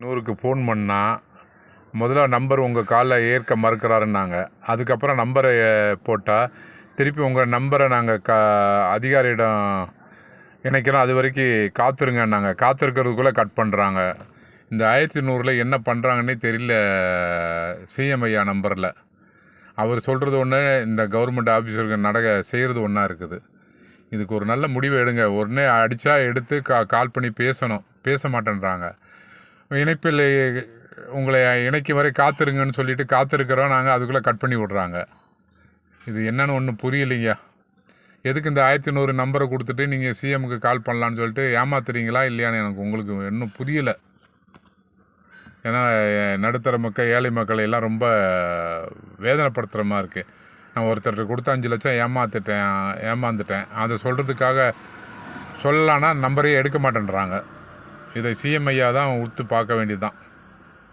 100க்கு ஃபோன் பண்ணால் முதல்ல நம்பர் உங்கள் காலில் ஏற்க மறுக்கிறாருன்னாங்க. அதுக்கப்புறம் நம்பரை போட்டால் திருப்பி உங்கள் நம்பரை நாங்கள் அதிகாரியிடம் இணைக்கிறோம், அது வரைக்கும் காத்திருங்கன்னாங்க. காத்திருக்கிறதுக்குள்ளே கட் பண்ணுறாங்க. இந்த 1100ல் என்ன பண்ணுறாங்கன்னே தெரியல. சிஎம் ஐயா நம்பரில் அவர் சொல்கிறது ஒன்று, இந்த கவர்மெண்ட் ஆஃபீஸருக்கு செய்கிறது ஒன்றா இருக்குது. இதுக்கு ஒரு நல்ல முடிவை எடுங்க. உடனே அடித்தா எடுத்து கால் பண்ணி பேசணும். பேச மாட்டேன்றாங்க. இணைப்பில் உங்களை இணைக்கும் வரை காத்திருங்கன்னு சொல்லிவிட்டு காத்திருக்கிறோம் நாங்கள், அதுக்குள்ளே கட் பண்ணி விட்றாங்க. இது என்னன்னு ஒன்றும் புரியலைங்க. எதுக்கு இந்த 1100 நம்பரை கொடுத்துட்டு நீங்கள் சிஎம்க்கு கால் பண்ணலான்னு சொல்லிட்டு ஏமாத்துறீங்களா இல்லையான்னு எனக்கு உங்களுக்கு இன்னும் புரியலை. ஏன்னா நடுத்தர மக்கள், ஏழை மக்கள் எல்லாம் ரொம்ப வேதனைப்படுத்துகிற மாதிரி இருக்குது. நான் ஒருத்தர்கிட்ட கொடுத்து 5 லட்சம் ஏமாந்துட்டேன். அதை சொல்கிறதுக்காக சொல்லலான்னா நம்பரே எடுக்க மாட்டேன்றாங்க. இதை சிஎம் ஐயா தான் உத்து பார்க்க வேண்டியது தான்.